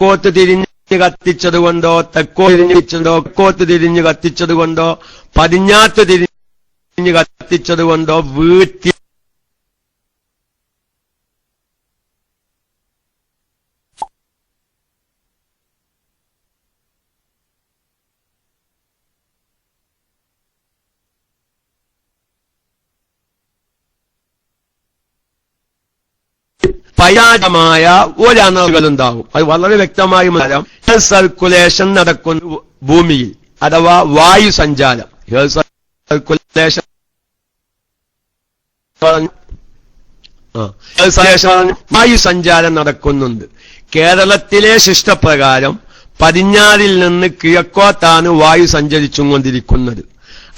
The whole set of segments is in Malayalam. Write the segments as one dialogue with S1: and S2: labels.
S1: വടക്കോട്ട് തിരിഞ്ഞ് കത്തിച്ചതുകൊണ്ടോ തെക്കോട്ട് തിരിഞ്ഞ് കത്തിച്ചതുകൊണ്ടോ പടിഞ്ഞാറ്റ് തിരിഞ്ഞ് കത്തിച്ചതുകൊണ്ടോ വീട്ടിൽ പൈരാജമായ ഒരണകളുണ്ടാകും. അത് വളരെ വ്യക്തമായി മനസ്സിലാക്കാം. എയർ സർക്കുലേഷൻ നടക്കുന്ന ഭൂമിയിൽ അഥവാ വായു സഞ്ചാരം, എയർ സർക്കുലേഷൻ വായു സഞ്ചാരം നടക്കുന്നുണ്ട്. കേരളത്തിലെ ശിഷ്ടപ്രകാരം പടിഞ്ഞാറിൽ നിന്ന് കിഴക്കോട്ടാണ് വായു സഞ്ചരിച്ചുകൊണ്ടിരിക്കുന്നത്.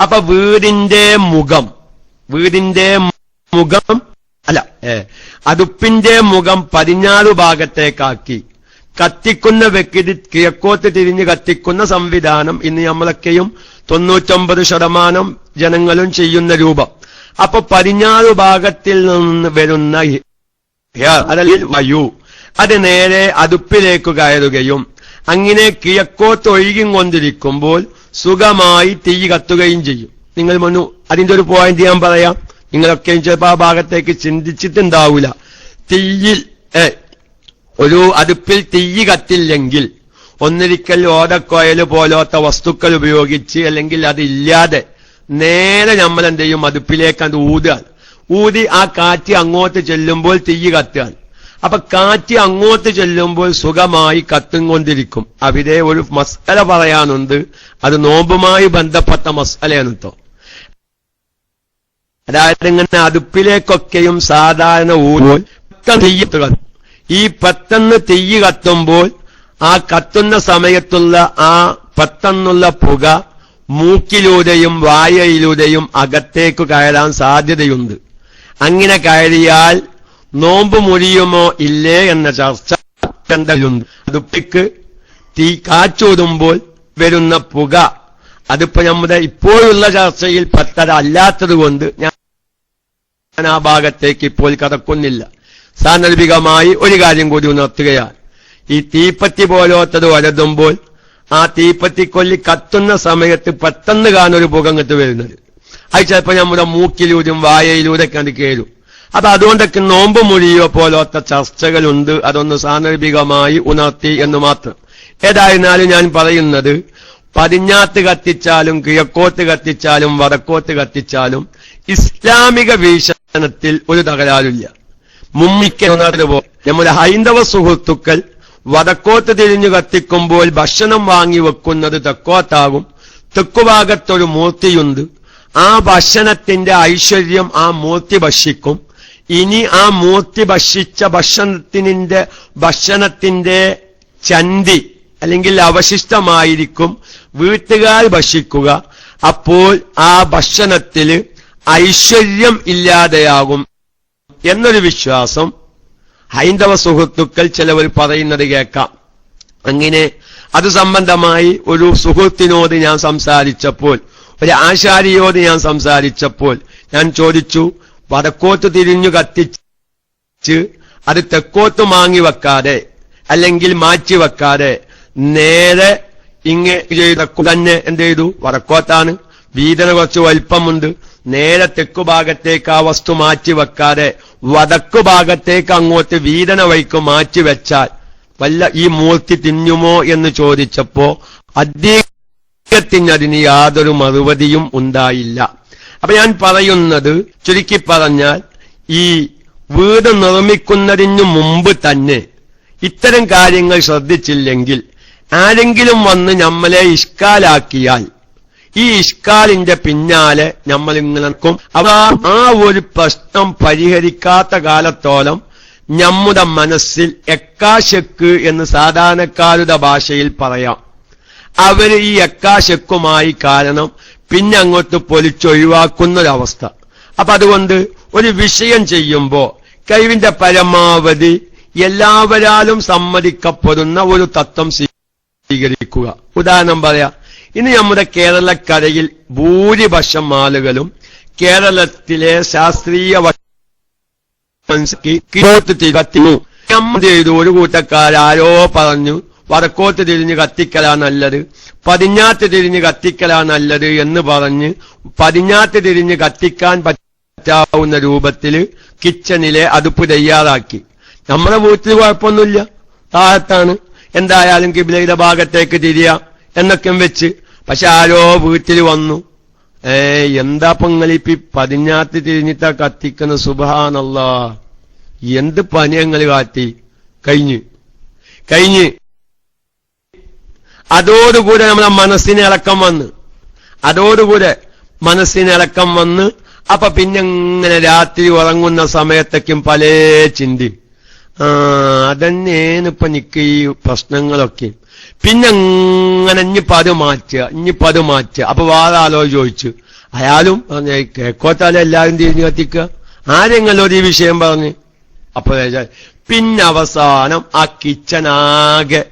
S1: അപ്പൊ വീടിന്റെ മുഖം അല്ല, അടുപ്പിന്റെ മുഖം പടിഞ്ഞാറ് ഭാഗത്തേക്കാക്കി കത്തിക്കുന്ന വ്യക്തി കിഴക്കോട്ട് തിരിഞ്ഞ് കത്തിക്കുന്ന സംവിധാനം ഇന്ന് നമ്മളൊക്കെയും 99% ജനങ്ങളും ചെയ്യുന്ന രൂപം. അപ്പൊ പടിഞ്ഞാറ് ഭാഗത്തിൽ നിന്ന് വരുന്ന വായു അത് നേരെ അടുപ്പിലേക്ക് കയറുകയും അങ്ങനെ കിഴക്കോട്ട് ഒഴുകിക്കൊണ്ടിരിക്കുമ്പോൾ സുഖമായി തീ കത്തുകയും ചെയ്യും. നിങ്ങൾ അതിന്റെ ഒരു പോയിന്റ് ഞാൻ പറയാം. നിങ്ങളൊക്കെ ചിലപ്പോൾ ആ ഭാഗത്തേക്ക് ചിന്തിച്ചിട്ടുണ്ടാവൂല. തീയിൽ ഒരു അടുപ്പിൽ തീ കത്തില്ലെങ്കിൽ ഒന്നിരിക്കൽ ഓടക്കോയൽ പോലത്തെ വസ്തുക്കൾ ഉപയോഗിച്ച് അല്ലെങ്കിൽ അതില്ലാതെ നേരെ നമ്മൾ എന്ത് ചെയ്യും, അടുപ്പിലേക്ക് അത് ഊതി ആ കാറ്റ് അങ്ങോട്ട് ചെല്ലുമ്പോൾ തീ കത്തുകയാണ്. അപ്പൊ കാറ്റ് അങ്ങോട്ട് ചെല്ലുമ്പോൾ സുഖമായി കത്തുകൊണ്ടിരിക്കും. അവിടെ ഒരു മസ്അല പറയാനുണ്ട്. അത് നോമ്പുമായി ബന്ധപ്പെട്ട മസ്അലയാണ് കേട്ടോ. അതായത് ഇങ്ങനെ അടുപ്പിലേക്കൊക്കെയും സാധാരണ ഈ പെട്ടെന്ന് തീ കത്തുമ്പോൾ ആ കത്തുന്ന സമയത്തുള്ള ആ പെട്ടെന്നുള്ള പുക മൂക്കിലൂടെയും വായയിലൂടെയും അകത്തേക്ക് കയറാൻ സാധ്യതയുണ്ട്. അങ്ങനെ കയറിയാൽ നോമ്പ് മുറിയുമോ ഇല്ലേ എന്ന ചർച്ച ഉണ്ട്. അടുപ്പിക്ക് തീ കാച്ചൂടുമ്പോൾ വരുന്ന പുക അതിപ്പോ നമ്മുടെ ഇപ്പോഴുള്ള ചർച്ചയിൽ പെട്ടതല്ലാത്തത് കൊണ്ട് ഞാൻ ആ ഭാഗത്തേക്ക് ഇപ്പോൾ കടക്കുന്നില്ല. സാന്ദർഭികമായി ഒരു കാര്യം കൂടി ഉണർത്തുകയാണ്. ഈ തീപ്പത്തി പോലത്തത് വലതുമ്പോൾ ആ തീപ്പത്തിക്കൊല്ലി കത്തുന്ന സമയത്ത് പെട്ടെന്ന് കാണൊരു പുക അങ്ങോട്ട് വരുന്നത്. അത് ചിലപ്പോൾ നമ്മുടെ മൂക്കിലൂടെയും വായയിലൂടെ അത് കയറും. അപ്പൊ അതുകൊണ്ടൊക്കെ നോമ്പ് മുഴിയോ പോലത്തെ ചർച്ചകളുണ്ട്. അതൊന്ന് സാന്ദർഭികമായി ഉണർത്തി എന്ന് മാത്രം. ഏതായിരുന്നാലും ഞാൻ പറയുന്നത്, പടിഞ്ഞാത്ത് കത്തിച്ചാലും കിഴക്കോട്ട് കത്തിച്ചാലും വടക്കോട്ട് കത്തിച്ചാലും ഇസ്ലാമിക വീക്ഷണത്തിൽ ഒരു തകരാറില്ല. മുമ്മിക്കുന്നതുപോലെ നമ്മുടെ ഹൈന്ദവ സുഹൃത്തുക്കൾ വടക്കോട്ട് തിരിഞ്ഞു കത്തിക്കുമ്പോൾ ഭക്ഷണം വാങ്ങി വെക്കുന്നത് തെക്കോട്ടാകും. തെക്കുഭാഗത്തൊരു മൂർത്തിയുണ്ട്. ആ ഭക്ഷണത്തിന്റെ ഐശ്വര്യം ആ മൂർത്തി ഭക്ഷിക്കും. ഇനി ആ മൂർത്തി ഭക്ഷിച്ച ഭക്ഷണത്തിന്റെ ചന്തി അല്ലെങ്കിൽ അവശിഷ്ടമായിരിക്കും വീട്ടുകാർ ഭക്ഷിക്കുക. അപ്പോൾ ആ ഭക്ഷണത്തില് ഐശ്വര്യം ഇല്ലാതെയാകും എന്നൊരു വിശ്വാസം ഹൈന്ദവ സുഹൃത്തുക്കൾ ചിലവർ പറയുന്നത് കേൾക്കാം. അങ്ങനെ അത് സംബന്ധമായി ഒരു സുഹൃത്തിനോട് ഞാൻ സംസാരിച്ചപ്പോൾ, ഒരു ആശാരിയോട് ഞാൻ സംസാരിച്ചപ്പോൾ ഞാൻ ചോദിച്ചു, വടക്കോട്ട് തിരിഞ്ഞു കത്തിച്ച് അത് തെക്കോട്ട് മാങ്ങി വെക്കാതെ അല്ലെങ്കിൽ മാറ്റി വെക്കാതെ നേരെ തന്നെ എന്ത് ചെയ്തു, വടക്കോട്ടാണ്, വീതന കുറച്ച് വലിപ്പമുണ്ട്, നേരെ തെക്കുഭാഗത്തേക്ക് ആ വസ്തു മാറ്റി വെക്കാതെ വടക്കു ഭാഗത്തേക്ക് അങ്ങോട്ട് വീതന വഴിക്ക് മാറ്റി വെച്ചാൽ വല്ല ഈ മൂർത്തി തിന്നുമോ എന്ന് ചോദിച്ചപ്പോ അദ്ദേഹത്തിന് അതിന് യാതൊരു മറുപടിയും ഉണ്ടായില്ല. അപ്പൊ ഞാൻ പറയുന്നത്, ചുരുക്കി പറഞ്ഞാൽ, ഈ വീട് നിർമ്മിക്കുന്നതിന് മുമ്പ് തന്നെ ഇത്തരം കാര്യങ്ങൾ ശ്രദ്ധിച്ചില്ലെങ്കിൽ ആരെങ്കിലും വന്ന് നമ്മളെ ഇഷ്കാലാക്കിയാൽ ഈ ഇഷ്കാലിന്റെ പിന്നാലെ നമ്മൾ ഇങ്ങനെ നിൽക്കും. ആ ഒരു പ്രശ്നം പരിഹരിക്കാത്ത കാലത്തോളം നമ്മുടെ മനസ്സിൽ എക്കാശക്ക് എന്ന് സാധാരണക്കാരുടെ ഭാഷയിൽ പറയാം. അവര് ഈ എക്കാശക്കുമായി കാരണം പിന്നെ അങ്ങോട്ട് പൊലിച്ചൊഴിവാക്കുന്നൊരവസ്ഥ. അപ്പൊ അതുകൊണ്ട് ഒരു വിഷയം ചെയ്യുമ്പോ കഴിവിന്റെ പരമാവധി എല്ലാവരാലും സമ്മതിക്കപ്പെടുന്ന ഒരു തത്വം സ്വീകരിക്കുക. ഉദാഹരണം പറയാം, ഇനി നമ്മുടെ കേരളക്കരയിൽ ഭൂരിപക്ഷം ആളുകളും കേരളത്തിലെ ശാസ്ത്രീയ ചെയ്തു. ഒരു കൂട്ടക്കാരാരോ പറഞ്ഞു വടക്കോട്ട് തിരിഞ്ഞ് കത്തിക്കലാ നല്ലത്, പടിഞ്ഞാറ്റ് തിരിഞ്ഞ് കത്തിക്കലാ നല്ലത് എന്ന് പറഞ്ഞ് പടിഞ്ഞാറ്റ് തിരിഞ്ഞ് കത്തിക്കാൻ പറ്റാവുന്ന രൂപത്തിൽ കിച്ചണിലെ അടുപ്പ് തയ്യാറാക്കി. നമ്മുടെ വീട്ടിൽ കുഴപ്പമൊന്നുമില്ല, താഴത്താണ്, എന്തായാലും കിബിലയുടെ ഭാഗത്തേക്ക് തിരിയാം എന്നൊക്കെ വെച്ച്. പക്ഷെ ആരോ വീട്ടിൽ വന്നു, എന്താ നിങ്ങളിപ്പി പടിഞ്ഞാറ്റ് തിരിഞ്ഞിട്ടാ കത്തിക്കുന്ന, സുബ്ഹാനല്ലാഹ്, എന്ത് പനിയങ്ങൾ കാട്ടി. കഴിഞ്ഞ് അതോടുകൂടെ നമ്മളെ മനസ്സിനിളക്കം വന്ന് അപ്പൊ പിന്നെ ഇങ്ങനെ രാത്രി ഉറങ്ങുന്ന സമയത്തേക്കും പല ചിന്തി. അതന്നെയാണ് ഇപ്പൊ നിക്ക് ഈ പ്രശ്നങ്ങളൊക്കെ. പിന്നെ ഇങ്ങനെ ഇനിയിപ്പത് മാറ്റുക. അപ്പൊ വേറെ ആളോ ചോദിച്ചു, അയാളും കേക്കോത്താലും എല്ലാവരും തിരിഞ്ഞു കത്തിക്കുക, ആരെങ്കിലും ഈ വിഷയം പറഞ്ഞ്. അപ്പൊ പിന്നെ അവസാനം ആ കിച്ചനാകെ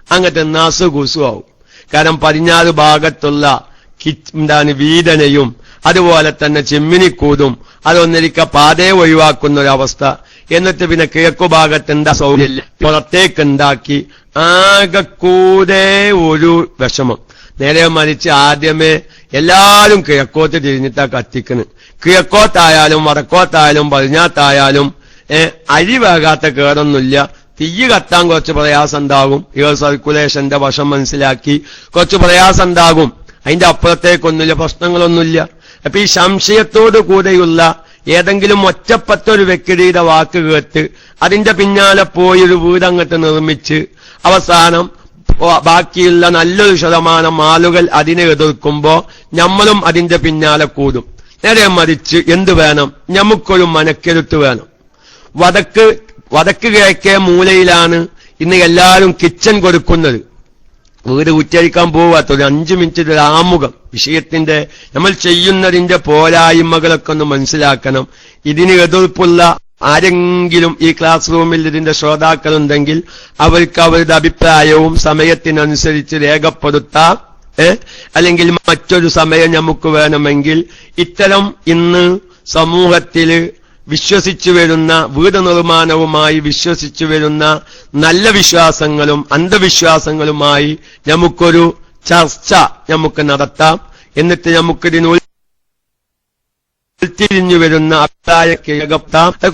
S1: അങ്ങനത്തെ നാസുകൂസുമാവും. കാരണം പടിഞ്ഞാറ് ഭാഗത്തുള്ള വീതനയും അതുപോലെ തന്നെ ചിമ്മിനിക്കൂതും അതൊന്നിരിക്ക പാതയെ ഒഴിവാക്കുന്ന ഒരവസ്ഥ. എന്നിട്ട് പിന്നെ കിഴക്കു ഭാഗത്തെന്താ സൗകര്യം പുറത്തേക്കുണ്ടാക്കി ആകെ കൂടെ ഒരു വിഷമം. നേരെ മറിച്ച് ആദ്യമേ എല്ലാരും കിഴക്കോട്ട് തിരിഞ്ഞിട്ടാ കത്തിക്കണ്. കിഴക്കോത്തായാലും വടക്കോത്തായാലും പടിഞ്ഞാത്തായാലും അരി വേകാത്ത കേടൊന്നുമില്ല. തീ കത്താൻ കുറച്ച് പ്രയാസം ഉണ്ടാകും. എയർ സർക്കുലേഷന്റെ വശം മനസ്സിലാക്കി കുറച്ച് പ്രയാസം ഉണ്ടാകും. അതിന്റെ അപ്പുറത്തേക്കൊന്നുമില്ല, പ്രശ്നങ്ങളൊന്നുമില്ല. അപ്പൊ ഈ സംശയത്തോടു കൂടെയുള്ള ഏതെങ്കിലും ഒറ്റപ്പെട്ട ഒരു വ്യക്തിയുടെ വാക്ക് കേട്ട് അതിന്റെ പിന്നാലെ പോയി ഒരു വീടങ്ങട്ട് നിർമ്മിച്ച് അവസാനം ബാക്കിയുള്ള നല്ലൊരു ശതമാനം ആളുകൾ അതിനെ എതിർക്കുമ്പോ നമ്മളും അതിന്റെ പിന്നാലെ കൂടും. നേരെ മറിച്ച് എന്ത് വേണം? നമുക്കൊരു മനക്കരുത്ത് വേണം. വടക്ക് കിഴക്കേ മൂലയിലാണ് ഇന്ന് എല്ലാവരും കിച്ചൺ കൊടുക്കുന്നത്. വീട് ഉച്ചരിക്കാൻ പോവാത്തൊരു 5 മിനിറ്റ് ഒരു ആമുഖം വിഷയത്തിന്റെ നമ്മൾ ചെയ്യുന്നതിന്റെ പോരായ്മകളൊക്കെ ഒന്ന് മനസ്സിലാക്കണം. ഇതിന് എതിർപ്പുള്ള ആരെങ്കിലും ഈ ക്ലാസ് റൂമിൽ ഇതിന്റെ ശ്രോതാക്കളുണ്ടെങ്കിൽ അവർക്ക് അവരുടെ അഭിപ്രായവും സമയത്തിനനുസരിച്ച് രേഖപ്പെടുത്താം. അല്ലെങ്കിൽ മറ്റൊരു സമയം നമുക്ക് വേണമെങ്കിൽ ഇത്തരം ഇന്ന് സമൂഹത്തില് വിശ്വസിച്ചു വരുന്ന വീട് നിർമ്മാണവുമായി വിശ്വസിച്ചു വരുന്ന നല്ല വിശ്വാസങ്ങളും അന്ധവിശ്വാസങ്ങളുമായി നമുക്കൊരു ചർച്ച നമുക്ക് നടത്താം. എന്നിട്ട് നമുക്കിതിന് തിരിഞ്ഞു വരുന്ന അഭിപ്രായം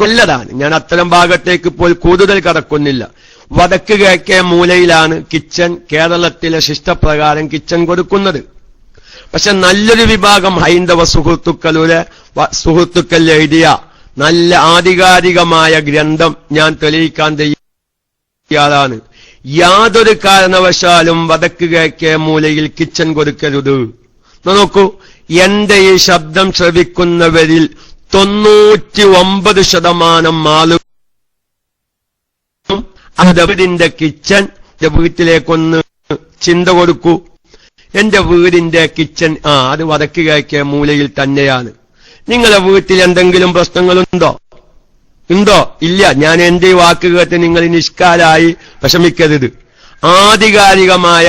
S1: കൊല്ലതാണ്. ഞാൻ അത്തരം ഭാഗത്തേക്ക് ഇപ്പോൾ കൂടുതൽ കടക്കുന്നില്ല. വടക്ക് കിഴക്കേ മൂലയിലാണ് കിച്ചൺ കേരളത്തിലെ ശിഷ്ടപ്രകാരം കിച്ചൺ കൊടുക്കുന്നത്. പക്ഷെ നല്ലൊരു വിഭാഗം ഹൈന്ദവ സുഹൃത്തുക്കൾ എഴുതിയ നല്ല ആധികാരികമായ ഗ്രന്ഥം ഞാൻ തെളിയിക്കാൻ തയ്യാറാണ്. യാതൊരു കാരണവശാലും വടക്ക് കിഴക്കേ മൂലയിൽ കിച്ചൺ കൊടുക്കരുത്. നോക്കൂ, എന്റെ ഈ ശബ്ദം ശ്രവിക്കുന്നവരിൽ 99% ആളുകളും അവരുടെ കിച്ചൺ വീട്ടിലേക്കൊന്ന് ചിന്ത കൊടുക്കൂ. എന്റെ വീടിന്റെ കിച്ചൺ അത് വടക്ക് കിഴക്കേ മൂലയിൽ തന്നെയാണ്. നിങ്ങളെ വീട്ടിൽ എന്തെങ്കിലും പ്രശ്നങ്ങളുണ്ടോ? ഇല്ല. ഞാൻ എന്റെ വാക്ക് കേട്ട് നിങ്ങൾ നിഷ്കാരായി വിഷമിക്കരുത്. ആധികാരികമായ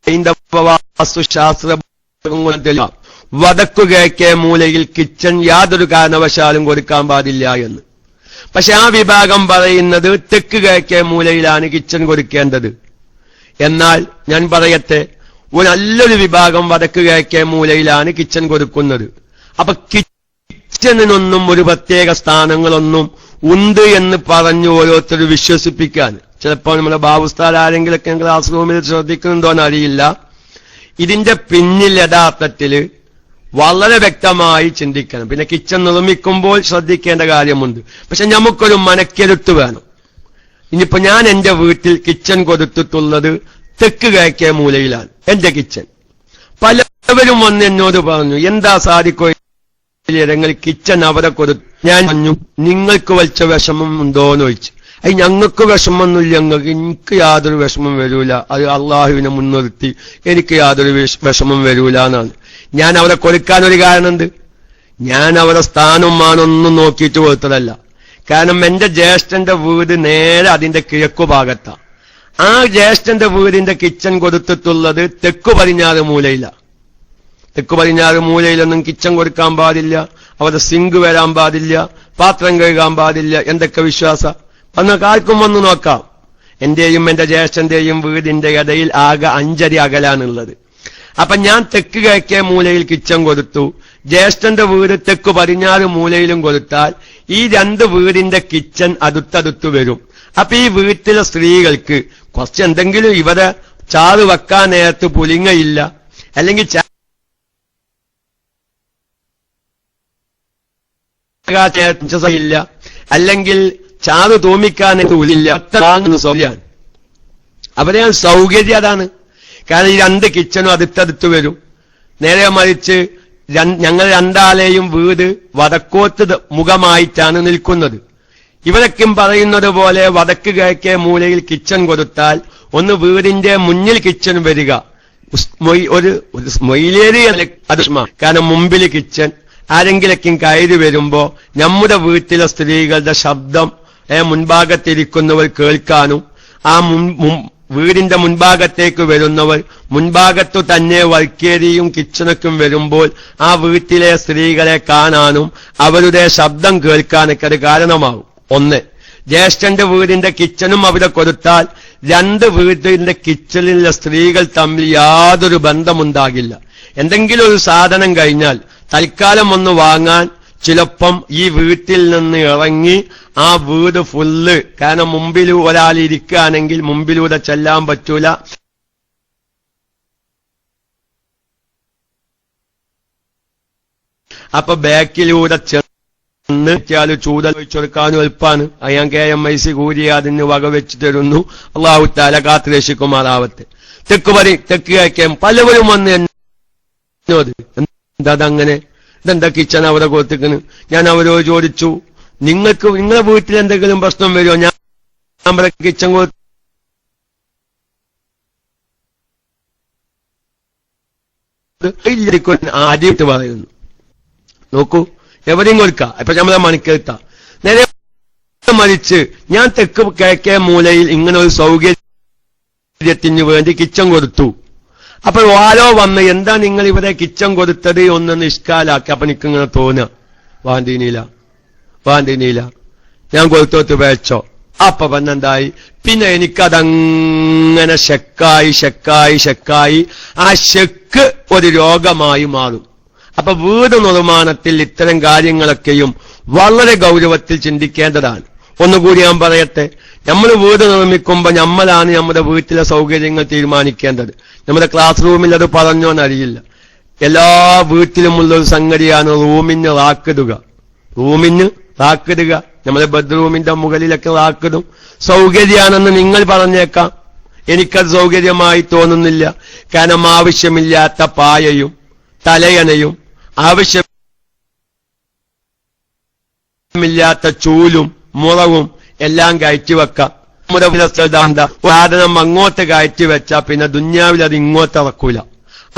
S1: ഹൈന്ദവ വാസ്തുശാസ്ത്ര വടക്കു കിഴക്കേ മൂലയിൽ കിച്ചൺ യാതൊരു കാരണവശാലും കൊടുക്കാൻ പാടില്ല എന്ന്. പക്ഷെ ആ വിഭാഗം പറയുന്നത് തെക്ക് കിഴക്കേ മൂലയിലാണ് കിച്ചൺ കൊടുക്കേണ്ടത്. എന്നാൽ ഞാൻ പറയട്ടെ, ഒരു നല്ലൊരു വിഭാഗം വടക്ക് കിഴക്കേ മൂലയിലാണ് കിച്ചൺ കൊടുക്കുന്നത്. അപ്പൊ കിച്ചണിനൊന്നും ഒരു പ്രത്യേക സ്ഥാനങ്ങളൊന്നും ഉണ്ട് എന്ന് പറഞ്ഞു ഓരോരുത്തർ വിശ്വസിപ്പിക്കാൻ ചിലപ്പോൾ നമ്മുടെ ബാബുസ്ഥാൻ ആരെങ്കിലൊക്കെ ക്ലാസ് റൂമിൽ ശ്രദ്ധിക്കുന്നുണ്ടോന്ന് അറിയില്ല. ഇതിന്റെ പിന്നിൽ യഥാർത്ഥത്തിൽ വളരെ വ്യക്തമായി ചിന്തിക്കണം. പിന്നെ കിച്ചൺ നിർമ്മിക്കുമ്പോൾ ശ്രദ്ധിക്കേണ്ട കാര്യമുണ്ട്. പക്ഷെ നമുക്കൊരു മനക്കരുത്ത് വേണം. ഇനിയിപ്പോ ഞാൻ എന്റെ വീട്ടിൽ കിച്ചൺ കൊടുത്തിട്ടുള്ളത് തെക്ക് കിഴക്കേ മൂലയിലാണ് എന്റെ കിച്ചൺ. പലവരും വന്ന് എന്നോട് പറഞ്ഞു, എന്താ സാധിക്കോ നിങ്ങൾ കിച്ചൺ അവിടെ കൊടുത്തു. ഞാൻ പറഞ്ഞു, നിങ്ങൾക്ക് വലിച്ച വിഷമം ഉണ്ടോന്ന് ചോദിച്ചു. ഞങ്ങൾക്ക് വിഷമമൊന്നുമില്ല, എനിക്ക് യാതൊരു വിഷമം വരൂല, അത് അള്ളാഹുവിനെ മുൻനിർത്തി എനിക്ക് യാതൊരു വിഷമം വരൂല എന്നാണ്. ഞാൻ അവിടെ കൊടുക്കാനൊരു കാരണമുണ്ട്. ഞാൻ അവിടെ സ്ഥാനവും മാനൊന്നും നോക്കിയിട്ട് കൊടുത്തതല്ല. കാരണം എന്റെ ജ്യേഷ്ഠന്റെ വീട് നേരെ അതിന്റെ കിഴക്കു ഭാഗത്താണ്. ആ ജ്യേഷ്ഠന്റെ വീടിന്റെ കിച്ചൺ കൊടുത്തിട്ടുള്ളത് തെക്കു പടിഞ്ഞാറ് മൂലയില. തെക്കു പടിഞ്ഞാറ് മൂലയിലൊന്നും കിച്ചൺ കൊടുക്കാൻ പാടില്ല, അവിടെ സിങ്ക് വരാൻ പാടില്ല, പാത്രം കഴുകാൻ പാടില്ല. എന്തൊക്കെ വിശ്വാസ അന്നൊക്കെ ആർക്കും വന്ന് നോക്കാം. എന്റെയും എന്റെ ജ്യേഷ്ഠന്റെയും വീടിന്റെ ഇടയിൽ ആകെ 5 അടി അകലാണുള്ളത്. അപ്പൊ ഞാൻ തെക്ക് കിഴക്കേ മൂലയിൽ കിച്ചൺ കൊടുത്തു, ജ്യേഷ്ഠന്റെ വീട് തെക്ക് പടിഞ്ഞാറ് മൂലയിലും കൊടുത്താൽ ഈ 2 വീടിന്റെ കിച്ചൺ അടുത്തടുത്ത് വരും. അപ്പൊ ഈ വീട്ടിലെ സ്ത്രീകൾക്ക് കുറച്ച് എന്തെങ്കിലും ഇവരെ ചാറ് വെക്കാൻ നേരത്ത് പുലിങ്ങയില്ല, അല്ലെങ്കിൽ ഇല്ല, അല്ലെങ്കിൽ ചാറ് തോമിക്കാൻ ഉലില്ല. സൗകര്യാണ് അവരെ സൗകര്യം അതാണ്. കാരണം ഈ 2 കിച്ചണും അടുത്തടുത്ത് വരും. നേരെ മറിച്ച് ഞങ്ങൾ 2 വീട് വടക്കോത്ത് മുഖമായിട്ടാണ് നിൽക്കുന്നത്. ഇവരൊക്കെയും പറയുന്നത് പോലെ വടക്ക് കിഴക്കേ മൂലയിൽ കിച്ചൺ കൊടുത്താൽ ഒന്ന് വീടിന്റെ മുന്നിൽ കിച്ചൺ വരിക, ഒരു മൊയിലേറിയ അത് കാരണം മുമ്പിൽ കിച്ചൺ. ആരെങ്കിലൊക്കെ കയറി വരുമ്പോ നമ്മുടെ വീട്ടിലെ സ്ത്രീകളുടെ ശബ്ദം മുൻഭാഗത്തിരിക്കുന്നവർ കേൾക്കാനും ആ വീടിന്റെ മുൻഭാഗത്തേക്ക് വരുന്നവർ മുൻഭാഗത്തു തന്നെ വർക്കേരിയും കിച്ചണക്കും വരുമ്പോൾ ആ വീട്ടിലെ സ്ത്രീകളെ കാണാനും അവരുടെ ശബ്ദം കേൾക്കാനൊക്കെ അത് കാരണമാവും. ഒന്ന്, ജ്യേഷ്ഠന്റെ വീടിന്റെ കിച്ചണും അവിടെ കൊടുത്താൽ 2 വീടിന്റെ കിച്ചണിലെ സ്ത്രീകൾ തമ്മിൽ യാതൊരു ബന്ധമുണ്ടാകില്ല. എന്തെങ്കിലും ഒരു സാധനം കഴിഞ്ഞാൽ തൽക്കാലം ഒന്ന് വാങ്ങാൻ ചിലപ്പം ഈ വീട്ടിൽ നിന്ന് ഇറങ്ങി ആ വീട് ഫുള്ള്, കാരണം മുമ്പിൽ ഒരാൾ ഇരിക്കുകയാണെങ്കിൽ മുമ്പിലൂടെ ചെല്ലാൻ പറ്റൂല, അപ്പൊ ബാക്കിലൂടെ ചെന്ന് ചൂതൽ വെച്ചെടുക്കാനും എളുപ്പാണ്. അയാൻ KMIC കൂരി അതിന് വകവെച്ച് തരുന്നു. അള്ളാഹു തആല കാത്തുരക്ഷിക്കുമാറാവട്ടെ. തെക്ക് കിഴക്കേ പലവരും വന്ന് എന്നോട് എന്താ അങ്ങനെ, ഇതെന്താ കിച്ചൺ അവിടെ കൊടുത്തിക്കണ്. ഞാൻ അവരോട് ചോദിച്ചു, നിങ്ങളെ വീട്ടിൽ എന്തെങ്കിലും പ്രശ്നം വരുമോ? ഞാൻ കിച്ചൺ ആദ്യമായിട്ട് പറയുന്നു. നോക്കൂ, എവിടെയും കൊടുക്കാം. ഇപ്പൊ നമ്മളെ മണിക്കെടുത്ത നേരെ മറിച്ച് ഞാൻ തെക്ക് കിഴക്കേ മൂലയിൽ ഇങ്ങനെ ഒരു സൗകര്യത്തിന് വേണ്ടി കിച്ചൺ കൊടുത്തു. അപ്പൊ ആരോ വന്ന് എന്താ നിങ്ങൾ ഇവിടെ കിച്ചൺ കൊടുത്തത് ഒന്ന് നിഷ്കാലാക്കി. അപ്പൊ എനിക്കിങ്ങനെ തോന്നുക, വാന്തിനീല ഞാൻ കൊടുത്തോട്ട് വെച്ചോ. അപ്പൊ വന്നെന്തായി, പിന്നെ എനിക്കതങ്ങനെ ഷെക്കായി ആ ഷെക്ക് ഒരു രോഗമായി മാറും. അപ്പൊ വീട് നിർമ്മാണത്തിൽ ഇത്തരം കാര്യങ്ങളൊക്കെയും വളരെ ഗൗരവത്തിൽ ചിന്തിക്കേണ്ടതാണ്. ഒന്നുകൂടി ഞാൻ പറയട്ടെ, നമ്മൾ വീട് നിർമ്മിക്കുമ്പോ നമ്മളാണ് നമ്മുടെ വീട്ടിലെ സൗകര്യങ്ങൾ തീരുമാനിക്കേണ്ടത്. നമ്മുടെ ക്ലാസ് റൂമിൽ അത് പറഞ്ഞോന്നറിയില്ല. എല്ലാ വീട്ടിലുമുള്ള ഒരു സംഗതിയാണ് റൂമിന് റാക്കിടുക. നമ്മുടെ ബെഡ്റൂമിന്റെ മുകളിലൊക്കെ റാക്കിടും. സൗകര്യമാണെന്ന് നിങ്ങൾ പറഞ്ഞേക്കാം, എനിക്കത് സൗകര്യമായി തോന്നുന്നില്ല. കാരണം ആവശ്യമില്ലാത്ത പായയും തലയണയും ആവശ്യമില്ലാത്ത ചൂലും മുറവും എല്ലാം കയറ്റി വെക്കാം. നമ്മുടെ സാധനം അങ്ങോട്ട് കയറ്റി വെച്ചാ പിന്നെ ദുന്യാവിൽ അത് ഇങ്ങോട്ട് ഇറക്കൂല.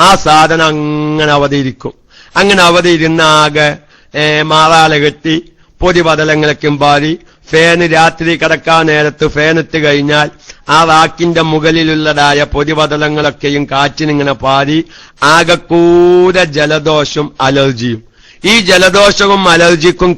S1: ആ സാധനം അങ്ങനെ അവിടെ ഇരിക്കും. അങ്ങനെ അവിടെ ഇരുന്ന ആകെ മാറാല കെട്ടി പൊടിപടലങ്ങളൊക്കെയും പാരി ഫാന് രാത്രി കിടക്കാൻ നേരത്ത് ഫാനിട്ട് കഴിഞ്ഞാൽ ആ റാക്കിന്റെ മുകളിലുള്ളതായ പൊടിപടലങ്ങളൊക്കെയും കാറ്റിനിങ്ങനെ പാരി ആകെ കൂടെ ജലദോഷവും അലർജിയും. ഈ ജലദോഷവും അലർജിക്കും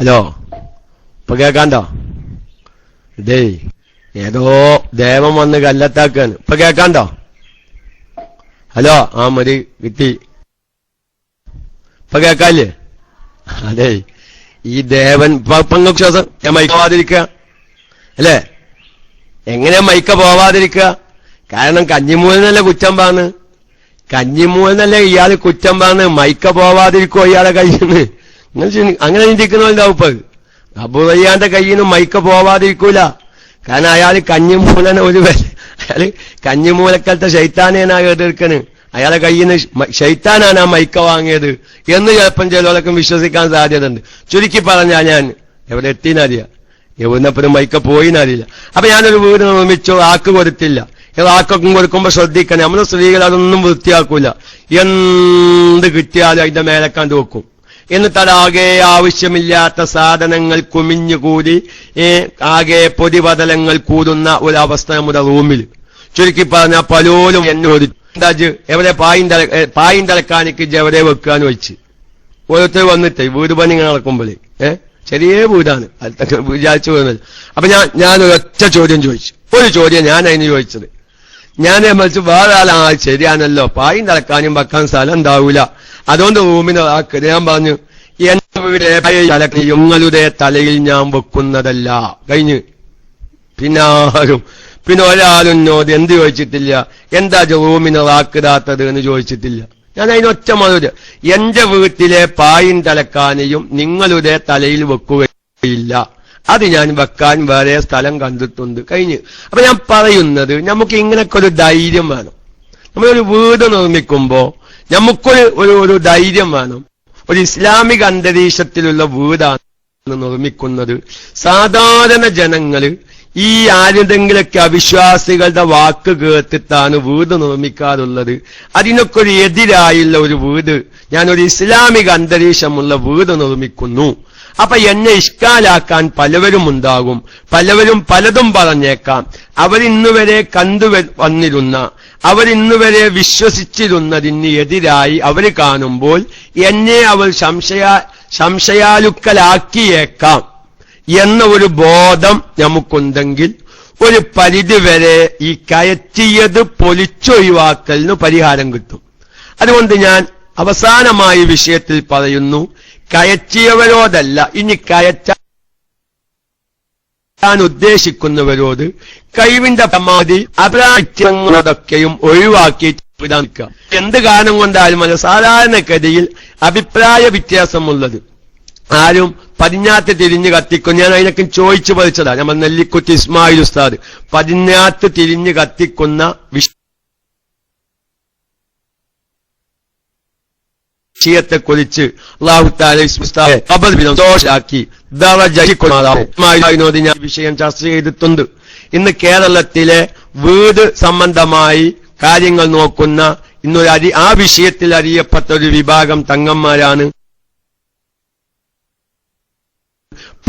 S1: ഹലോ, ഇപ്പൊ കേൾക്കാണ്ടോ? ഇതേ ഏതോ ദേവൻ വന്ന് കല്ലത്താക്കാണ്. ഇപ്പൊ കേക്കാണ്ടോ? ഹലോ, ആ മതി കിട്ടി. ഇപ്പൊ കേക്കാല്ലേ? അതെ, ഈ ദേവൻ പങ്ങൾക്ക് ശ്വാസം ഞാൻ മൈക്ക പോവാതിരിക്കുക അല്ലേ? എങ്ങനെയാ മൈക്ക പോവാതിരിക്കുക? കാരണം കഞ്ഞിമൂലനല്ല കുറ്റം പാന്ന്, കഞ്ഞിമൂലനല്ല ഇയാൾ കുറ്റം പാന്ന്. മൈക്ക പോവാതിരിക്കോ ഇയാളെ കയ്യിൽ നിന്ന്? നിങ്ങൾ അങ്ങനെ ചിന്തിക്കുന്നവരുടെ ഉപ്പ് അബൂറയ്യാന്റെ കയ്യിൽ നിന്ന് മൈക്ക പോവാതിരിക്കൂല. കാരണം അയാൾ കഞ്ഞിമൂലന അയാള് കഞ്ഞിമൂലക്കലത്തെ ശൈത്താനേനാ കേട്ടിരിക്കണ്. അയാളെ കയ്യിൽ നിന്ന് ശൈത്താനാണ് ആ മൈക്ക വാങ്ങിയത് എന്ന് ചിലപ്പം ചിലവരൊക്കെ വിശ്വസിക്കാൻ സാധ്യതയുണ്ട്. ചുരുക്കി പറഞ്ഞാൽ ഞാൻ എവിടെ എത്തിയെന്നറിയാം, എവിടുന്നപ്പോഴും മൈക്ക പോയിന്നറിയില്ല. അപ്പൊ ഞാനൊരു വീട് നിർമ്മിച്ചു, ആക്ക് കൊടുത്തില്ല. ആക്കൊക്കെ കൊടുക്കുമ്പോ ശ്രദ്ധിക്കണം, നമ്മള് സ്ത്രീകൾ അതൊന്നും വൃത്തിയാക്കൂല. എന്ത് കിട്ടിയാലും അതിന്റെ മേലെ കണ്ടു വെക്കും. എന്നിട്ട് അതാകെ ആവശ്യമില്ലാത്ത സാധനങ്ങൾ കുമിഞ്ഞുകൂടി ആകെ പൊടിപതലങ്ങൾ കൂടുന്ന ഒരവസ്ഥ നമ്മുടെ റൂമിൽ. ചുരുക്കി പറഞ്ഞാൽ പലോലും എന്നോട് എന്താജ് എവിടെ പായും തലക്കാനിക്ക് എവിടെ വെക്കാന്ന് വെച്ച് ഓരോരുത്തർ വന്നിട്ടേ വീട് പണി നടക്കുമ്പോഴേ ചെറിയ വീടാണ് വിചാരിച്ചു പോകുന്നത്. അപ്പൊ ഞാനൊരൊറ്റ ചോദ്യം ചോദിച്ചു. ഒരു ചോദ്യം ഞാൻ അതിന് ചോദിച്ചത്, ഞാൻ മറിച്ച് വേറെ ആളാ ശരിയാണല്ലോ, പായും തലക്കാനും വെക്കാൻ സ്ഥലം ഉണ്ടാവൂല, അതുകൊണ്ട് റൂമിന് ആക്കരുത്. ഞാൻ പറഞ്ഞു എന്റെ വീട് നിങ്ങളുടെ തലയിൽ ഞാൻ വെക്കുന്നതല്ല. കഴിഞ്ഞ് പിന്നെ ഒരാളും എന്നോട് എന്ത് ചോദിച്ചിട്ടില്ല, എന്താ റൂമിന് റാക്കിടാത്തത് എന്ന് ചോദിച്ചിട്ടില്ല. ഞാൻ അതിനൊറ്റ മറുപടി, എന്റെ വീട്ടിലെ പായും തലക്കാനെയും നിങ്ങളുടെ തലയിൽ വെക്കുകയില്ല, അത് ഞാൻ വെക്കാൻ വേറെ സ്ഥലം കണ്ടിട്ടുണ്ട്. കഴിഞ്ഞ്. അപ്പൊ ഞാൻ പറയുന്നത്, നമുക്ക് ഇങ്ങനൊക്കെ ഒരു ധൈര്യം വേണം. നമ്മളൊരു വീട് നിർമ്മിക്കുമ്പോ നമുക്കൊരു ധൈര്യം വേണം. ഒരു ഇസ്ലാമിക അന്തരീക്ഷത്തിലുള്ള വീടാണ് നിർമ്മിക്കുന്നത്. സാധാരണ ജനങ്ങള് ഈ ആരുടെങ്കിലൊക്കെ അവിശ്വാസികളുടെ വാക്ക് കേട്ടിട്ടാണ് വീട് നിർമ്മിക്കാറുള്ളത്. അതിനൊക്കെ ഒരു എതിരായുള്ള ഒരു വീട്, ഞാനൊരു ഇസ്ലാമിക അന്തരീക്ഷമുള്ള വീട് നിർമ്മിക്കുന്നു. അപ്പൊ എന്നെ ഇഷ്കാലാക്കാൻ പലവരും ഉണ്ടാകും, പലവരും പലതും പറഞ്ഞേക്കാം. അവരിന്നുവരെ വന്നിരുന്ന, അവരിന്നുവരെ വിശ്വസിച്ചിരുന്നതിന് എതിരായി അവർ കാണുമ്പോൾ എന്നെ അവർ സംശയാലുക്കലാക്കിയേക്കാം എന്ന ഒരു ബോധം നമുക്കുണ്ടെങ്കിൽ ഒരു പരിധിവരെ ഈ കയറ്റിയത് പൊളിച്ചൊഴിവാക്കലിന് പരിഹാരം കിട്ടും. അതുകൊണ്ട് ഞാൻ അവസാനമായി വിഷയത്തിൽ പറയുന്നു, കയറ്റിയവരോടല്ല, ഇനി കയറ്റാൻ ഉദ്ദേശിക്കുന്നവരോട് കഴിവിന്റെ പരമാവധി അഭിപ്രായങ്ങളൊക്കെയും ഒഴിവാക്കിയിട്ട് വിടാൻ നിൽക്കുക. എന്ത് കാരണം കൊണ്ടാലും അല്ല, സാധാരണഗതിയിൽ അഭിപ്രായ വ്യത്യാസമുള്ളത് ആരും പടിഞ്ഞാത്ത് തിരിഞ്ഞ് കത്തിക്കും. ഞാൻ അതിനൊക്കെ ചോദിച്ചു പറിച്ചതാ. നമ്മൾ നെല്ലിക്കുത്തി ഇസ്മായിൽ ഉസ്താദ് പടിഞ്ഞാത്ത് തിരിഞ്ഞ് കത്തിക്കുന്ന വിഷയത്തെക്കുറിച്ച് അല്ലാഹു തആല സന്തോഷാക്കി ദറജയിക്കുന്നതിനോട് ഞാൻ വിഷയം ചർച്ച ചെയ്തിട്ടുണ്ട്. ഇന്ന് കേരളത്തിലെ വീട് സംബന്ധമായി കാര്യങ്ങൾ നോക്കുന്ന ആ വിഷയത്തിൽ അറിയപ്പെട്ട ഒരു വിഭാഗം തങ്ങന്മാരാണ്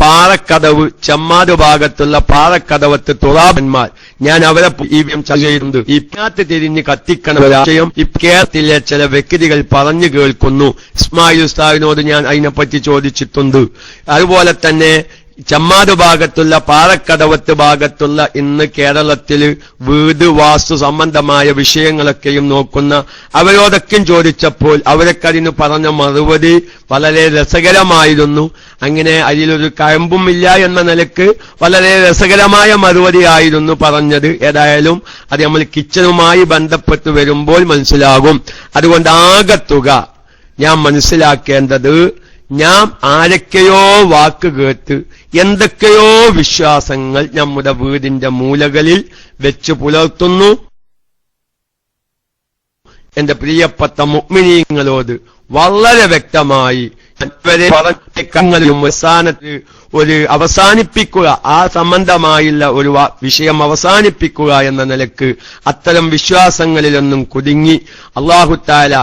S1: പാറക്കടവ്, ചെമ്മാട് ഭാഗത്തുള്ള പാറക്കടവത്ത് തുറാബന്മാർ. ഞാൻ അവരെ ഈ ചർച്ച ചെയ്തിട്ടുണ്ട്. ഈ പിന്നാത്ത് തിരിഞ്ഞ് കത്തിക്കണ വിഷയം ഈ കേരളത്തിലെ ചില വ്യക്തികൾ പറഞ്ഞു കേൾക്കുന്നു. ഇസ്മായിൽ ഉസ്താദിനോട് ഞാൻ അതിനെപ്പറ്റി ചോദിച്ചിട്ടുണ്ട്. അതുപോലെ തന്നെ ചെമ്മാട് ഭാഗത്തുള്ള പാറക്കടവത്ത് ഭാഗത്തുള്ള ഇന്ന് കേരളത്തിൽ വീട് വാസ്തു സംബന്ധമായ വിഷയങ്ങളൊക്കെയും നോക്കുന്ന അവരോടൊക്കെയും ചോദിച്ചപ്പോൾ അവരൊക്കെ അതിന് പറഞ്ഞ മറുപടി വളരെ രസകരമായിരുന്നു. അങ്ങനെ അതിലൊരു കഴമ്പും ഇല്ല എന്ന നിലക്ക് വളരെ രസകരമായ മറുപടിയായിരുന്നു പറഞ്ഞത്. ഏതായാലും അത് നമ്മൾ കിച്ചണുമായി ബന്ധപ്പെട്ട് വരുമ്പോൾ മനസ്സിലാകും. അതുകൊണ്ട് ആകത്തുക ഞാൻ മനസ്സിലാക്കേണ്ടത്, ഞാൻ ആരൊക്കെയോ വാക്ക് കേട്ട് എന്തൊക്കെയോ വിശ്വാസങ്ങൾ നമ്മുടെ വീടിന്റെ മൂലകളിൽ വെച്ച് പുലർത്തുന്നു. എന്റെ പ്രിയപ്പെട്ട മുഅ്മിനീങ്ങളോട് വളരെ വ്യക്തമായി അവസാനത്ത് ഒരു അവസാനിപ്പിക്കുക, ആ സംബന്ധമായുള്ള ഒരു വിഷയം അവസാനിപ്പിക്കുക എന്ന നിലക്ക് അത്തരം വിശ്വാസങ്ങളിലൊന്നും കുടുങ്ങി അല്ലാഹു തആല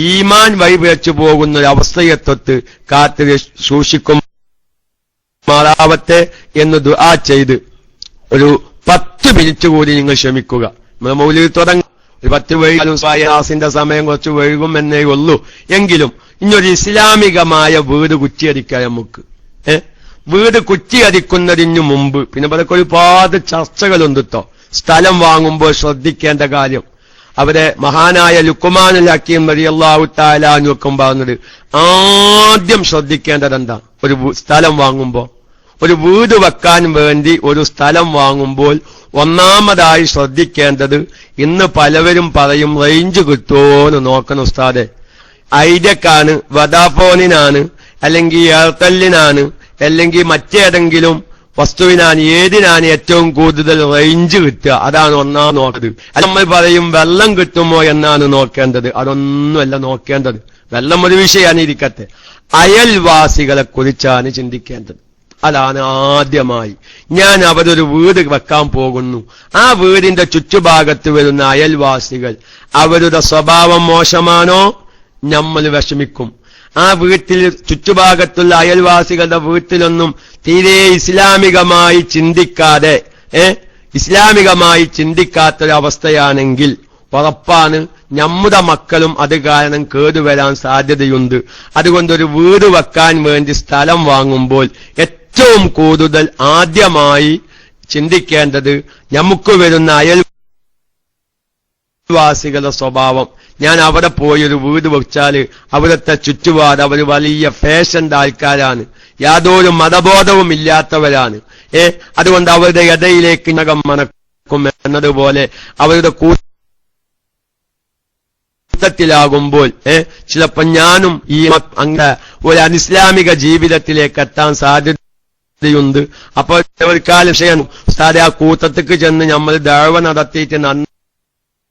S1: ഈമാൻ വഴിപിഴച്ചു പോകുന്ന ഒരു അവസ്ഥയെ തൊട്ട് കാത്ത് സൂക്ഷിക്കുമാറാവട്ടെ എന്ന് ദുആ ചെയ്ത് ഒരു 10 മിനിറ്റ് കൂടി നിങ്ങൾ ശ്രമിക്കുക. നമ്മൾ മൗലിദ് തുടങ്ങും, ഒരു 10 വൈകാലും സ്വായാസിന്റെ സമയം കുറച്ച് വൈകും എന്നേ ഉള്ളൂ. എങ്കിലും ഇനിയൊരു ഇസ്ലാമികമായ വീട് കുറ്റിയടിക്കാൻ നമുക്ക് വീട് കുറ്റിയടിക്കുന്നതിനു മുമ്പ്, പിന്നെ ഇവരൊക്കെ ഒരുപാട് ചർച്ചകളുണ്ട് ട്ടോ. സ്ഥലം വാങ്ങുമ്പോൾ ശ്രദ്ധിക്കേണ്ട കാര്യം, അവരെ മഹാനായ ലുക്മാനുൽ ഹക്കീം റളിയല്ലാഹു തആല അൻഹു പറഞ്ഞത്, ആദ്യം ശ്രദ്ധിക്കേണ്ടത് എന്താ? ഒരു സ്ഥലം വാങ്ങുമ്പോൾ, ഒരു വീട് വെക്കാൻ വേണ്ടി ഒരു സ്ഥലം വാങ്ങുമ്പോൾ ഒന്നാമതായി ശ്രദ്ധിക്കേണ്ടത്, ഇന്ന് പലവരും പറയും റേഞ്ച് കിട്ടുമോന്ന് നോക്കണം ഉസ്താദെ. ഐഡിയക്കാണ്, വദാഫോണിനാണ്, അല്ലെങ്കിൽ എയർടെല്ലിനാണ്, അല്ലെങ്കിൽ മറ്റേതെങ്കിലും വസ്തുവിനാണ്, ഏതിനാണ് ഏറ്റവും കൂടുതൽ റേഞ്ച് കിട്ടുക, അതാണ് ഒന്നാം നോക്കുന്നത്. നമ്മൾ പറയും വെള്ളം കിട്ടുമോ എന്നാണ് നോക്കേണ്ടത്. അതൊന്നുമല്ല നോക്കേണ്ടത്. വെള്ളം ഒരു വിഷയമാണ്, ഇരിക്കട്ടെ. അയൽവാസികളെ കുറിച്ചാണ് ചിന്തിക്കേണ്ടത്. അതാണ് ആദ്യമായി. ഞാൻ അവരൊരു വീട് വെക്കാൻ പോകുന്നു, ആ വീടിന്റെ ചുറ്റുഭാഗത്ത് വരുന്ന അയൽവാസികൾ, അവരുടെ സ്വഭാവം മോശമാണോ, നമ്മൾ വിഷമിക്കും. ആ വീട്ടിൽ ചുറ്റുഭാഗത്തുള്ള അയൽവാസികളുടെ വീട്ടിലൊന്നും തീരെ ഇസ്ലാമികമായി ചിന്തിക്കാത്തൊരവസ്ഥയാണെങ്കിൽ ഉറപ്പാണ് നമ്മുടെ മക്കളും അത് കാരണം കേടുവരാൻ സാധ്യതയുണ്ട്. അതുകൊണ്ടൊരു വീട് വെക്കാൻ വേണ്ടി സ്ഥലം വാങ്ങുമ്പോൾ ഏറ്റവും കൂടുതൽ ആദ്യമായി ചിന്തിക്കേണ്ടത് നമുക്ക് വരുന്ന അയൽവാസികളുടെ സ്വഭാവം. ഞാൻ അവിടെ പോയി ഒരു വീട് വെച്ചാല് അവിടുത്തെ ചുറ്റുപാട് അവർ വലിയ ഫാഷന്റെ ആൾക്കാരാണ്, യാതൊരു മതബോധവും ഇല്ലാത്തവരാണ്. അതുകൊണ്ട് അവരുടെ ഇടയിലേക്ക് നഖം മണക്കും എന്നതുപോലെ അവരുടെ കൂട്ടത്തിലാകുമ്പോൾ ചിലപ്പോൾ ഞാനും ഈ ഒരു അനിസ്ലാമിക ജീവിതത്തിലേക്ക് എത്താൻ സാധ്യതയുണ്ട്. അപ്പോൾ ഒരു കാലം ചെയ്യണം ഉസ്താദേ, ആ കൂട്ടത്തിക്ക് ചെന്ന് നമ്മൾ ദഅവ നടത്തിയിട്ട്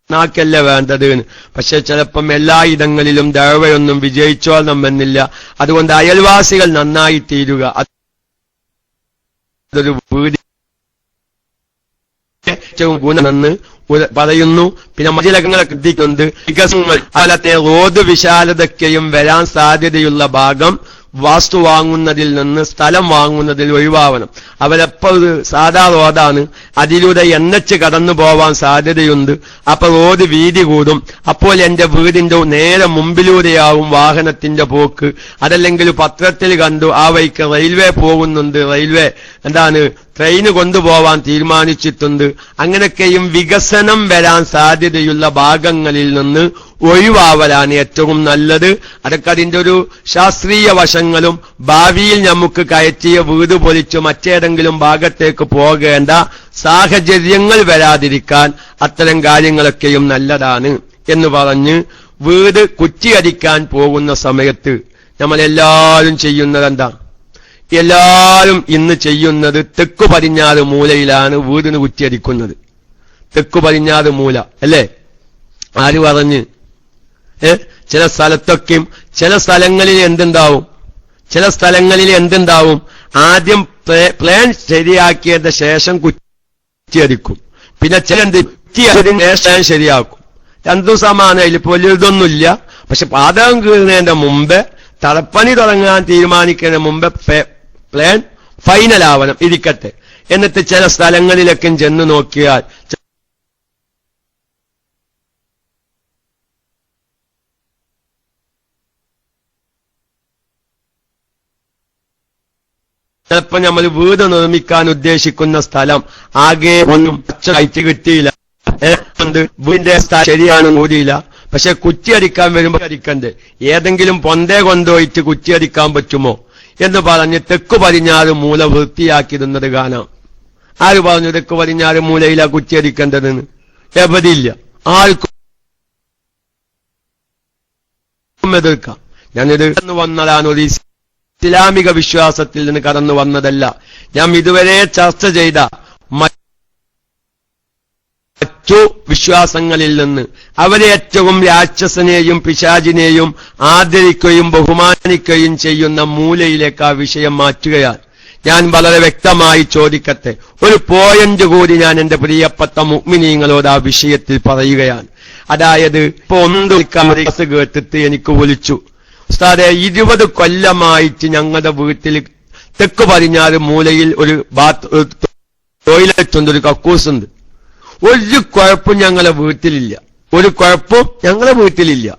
S1: നാക്കല്ല വേണ്ടത്. പക്ഷെ ചിലപ്പം എല്ലായിടങ്ങളിലും ദഅവയൊന്നും വിജയിച്ചോളണമെന്നില്ല. അതുകൊണ്ട് അയൽവാസികൾ നന്നായി തീരുക, അതൊരു വീട് ഏറ്റവും ഗുണമെന്ന് പറയുന്നു. പിന്നെ മജിലകങ്ങളെ ശ്രദ്ധിക്കുന്നുണ്ട്. വികസനങ്ങൾ കാലത്തെ റോഡ് വിശാലതയ്ക്കും വരാൻ സാധ്യതയുള്ള ഭാഗം വാസ്തു വാങ്ങുന്നതിൽ നിന്ന് സ്ഥലം വാങ്ങുന്നതിൽ ഒഴിവാവണം. അവരെപ്പോൾ സാധാ റോഡാണ്, അതിലൂടെ എണ്ണച്ച് കടന്നു പോവാൻ സാധ്യതയുണ്ട്. അപ്പൊ റോഡ് വീതി കൂടും. അപ്പോൾ എന്റെ വീടിന്റെ നേരെ മുമ്പിലൂടെയാവും വാഹനത്തിന്റെ പോക്ക്. അതല്ലെങ്കിൽ പത്രത്തിൽ കണ്ടു ആ വഴിക്ക് റെയിൽവേ പോകുന്നുണ്ട്, റെയിൽവേ ട്രെയിന് കൊണ്ടുപോവാൻ തീരുമാനിച്ചിട്ടുണ്ട്. അങ്ങനെയൊക്കെയും വികസനം വരാൻ സാധ്യതയുള്ള ഭാഗങ്ങളിൽ നിന്ന് ഒഴിവാവലാണ് ഏറ്റവും നല്ലത്. അതൊക്കെ അതിന്റെ ഒരു ശാസ്ത്രീയ വശങ്ങളും ഭാവിയിൽ നമുക്ക് കയറ്റിയ വീട് പൊളിച്ചു മറ്റേതെങ്കിലും ഭാഗത്തേക്ക് പോകേണ്ട സാഹചര്യങ്ങൾ വരാതിരിക്കാൻ അത്തരം കാര്യങ്ങളൊക്കെയും നല്ലതാണ് എന്ന് പറഞ്ഞ് വീട് കുറ്റിയടിക്കാൻ പോകുന്ന സമയത്ത് നമ്മളെല്ലാവരും ചെയ്യുന്നത് എന്താ? എല്ലാവരും ഇന്ന് ചെയ്യുന്നത് തെക്കു പടിഞ്ഞാറ് മൂലയിലാണ് വീടിന് കുറ്റിയടിക്കുന്നത്. തെക്കു പടിഞ്ഞാറ് മൂല അല്ലേ? ആര് പറഞ്ഞ്? ചില സ്ഥലത്തൊക്കെയും ചില സ്ഥലങ്ങളിൽ എന്തുണ്ടാവും? ആദ്യം പ്ലാൻ ശരിയാക്കിയതിന് ശേഷം കുറ്റിയടിക്കും. പിന്നെ ചില കുറ്റിയതിന് ശേഷം ശരിയാക്കും. രണ്ടും സമാനം. ഇതിൽ പൊലിതൊന്നുമില്ല. പക്ഷെ പാതകം കീറുന്നതിന്റെ മുമ്പ്, തറപ്പണി തുടങ്ങാൻ തീരുമാനിക്കുന്നതിന് മുമ്പ് പ്ലാൻ ഫൈനൽ ആവണം, ഇരിക്കട്ടെ. എന്നിട്ട് ചില സ്ഥലങ്ങളിലൊക്കെ ചെന്ന് നോക്കിയാൽ ചിലപ്പോൾ നമ്മൾ വീട് നിർമ്മിക്കാൻ ഉദ്ദേശിക്കുന്ന സ്ഥലം ആകെ ഒന്നും പച്ചയായിട്ട് കിട്ടിയില്ല, വീടിന്റെ ശരിയാണെന്ന് കൂടിയില്ല. പക്ഷെ കുറ്റിയടിക്കാൻ വരുമ്പോൾ അടിക്കണ്ടേ, ഏതെങ്കിലും പൊന്തേ കൊണ്ടുപോയിട്ട് കുറ്റിയടിക്കാൻ പറ്റുമോ എന്ന് പറഞ്ഞ് തെക്കു പടിഞ്ഞാറ് മൂല വൃത്തിയാക്കിയിരുന്നത് കാണാം. ആര് പറഞ്ഞു തെക്കു പടിഞ്ഞാറ് മൂലയിലാ കുറ്റിയടിക്കേണ്ടതെന്ന്? എവിടെയില്ല. ആർക്കും എതിർക്കാം. ഞാനിത് വന്നതാണ്, ഒരു ഇസ്ലാമിക വിശ്വാസത്തിൽ നിന്ന് കടന്നു വന്നതല്ല. ഞാൻ ഇതുവരെ ചർച്ച ചെയ്ത മറ്റു വിശ്വാസങ്ങളിൽ നിന്ന് അവരെ ഏറ്റവും രാക്ഷസനെയും പിശാചിനെയും ആദരിക്കുകയും ബഹുമാനിക്കുകയും ചെയ്യുന്ന മൂലയിലേക്ക് ആ വിഷയം മാറ്റുകയാണ്. ഞാൻ വളരെ വ്യക്തമായി ചോദിക്കട്ടെ, ഒരു പോയിന്റ് കൂടി ഞാൻ എന്റെ പ്രിയപ്പെട്ട മുഅ്മിനീങ്ങളോട് ആ വിഷയത്തിൽ പറയുകയാണ്. അതായത് ഇപ്പൊ ക്ലാസ് കേട്ടിട്ട് എനിക്ക് വിളിച്ചു, ഉസ്താദേ 20 കൊല്ലമായിട്ട് ഞങ്ങളുടെ വീട്ടിൽ തെക്ക് പടിഞ്ഞാറ് മൂലയിൽ ഒരു ടോയ്ലറ്റ് ഉണ്ട്, ഒരു കക്കൂസുണ്ട്. ഒരു കുഴപ്പം ഞങ്ങളെ വീട്ടിലില്ല, ഒരു കുഴപ്പം ഞങ്ങളെ വീട്ടിലില്ല.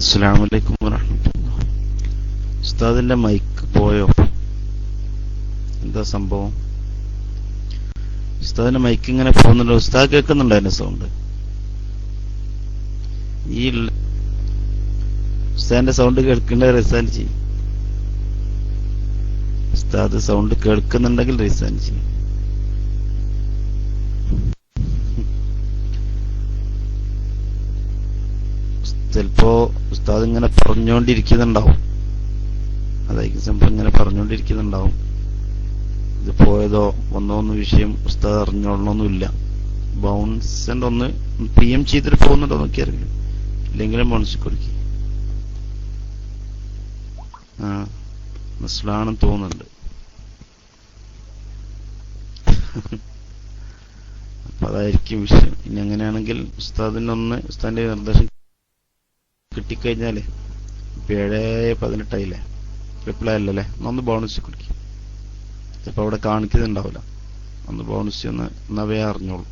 S2: അസ്സലാമു അലൈക്കും വറഹ്മത്തുള്ളാഹി. ഉസ്താദിന്റെ മൈക്ക് പോയോ? എന്താ സംഭവം? ഉസ്താദിന്റെ മൈക്ക് ഇങ്ങനെ പോകുന്നുണ്ടോ? ഉസ്താദ് കേൾക്കുന്നുണ്ടോ അതിന്റെ സൗണ്ട്? ഈ ഉസ്താദിന്റെ സൗണ്ട് കേൾക്കേണ്ട റിസൈൻ ചെയ്യും. ഉസ്താദ് സൗണ്ട് കേൾക്കുന്നുണ്ടെങ്കിൽ റിസൈൻ ചെയ്യും. ചിലപ്പോ ഉസ്താദ് ഇങ്ങനെ പറഞ്ഞുകൊണ്ടിരിക്കുന്നുണ്ടാവും. അതായിരിക്കും സംഭവം, ഇങ്ങനെ പറഞ്ഞുകൊണ്ടിരിക്കുന്നുണ്ടാവും. ഇത് പോയതോ വന്നോന്ന് വിഷയം ഉസ്താദ് അറിഞ്ഞോളണമെന്നില്ല. ബൗൺസിന്റെ ഒന്ന് PM ചെയ്തിട്ട് പോകുന്നുണ്ടോ നോക്കിയാറില്ല, ഇല്ലെങ്കിലും ബൗൺസ് കൊടുക്കി. മനസ്സിലാണെന്ന് തോന്നുന്നുണ്ട്. അപ്പൊ അതായിരിക്കും വിഷയം. ഇനി അങ്ങനെയാണെങ്കിൽ ഉസ്താദിനൊന്ന് ഉസ്താദിന്റെ നിർദ്ദേശം കിട്ടിക്കഴിഞ്ഞാലേ 7:18 റിപ്ലൈ അല്ലല്ലേ, ഒന്ന് ബോണസ് കൊടുക്കും. ചിലപ്പോ അവിടെ കാണിക്കുന്നുണ്ടാവില്ല. ഒന്ന് ബോണസ് ഒന്ന് നവേ അറിഞ്ഞോളൂ.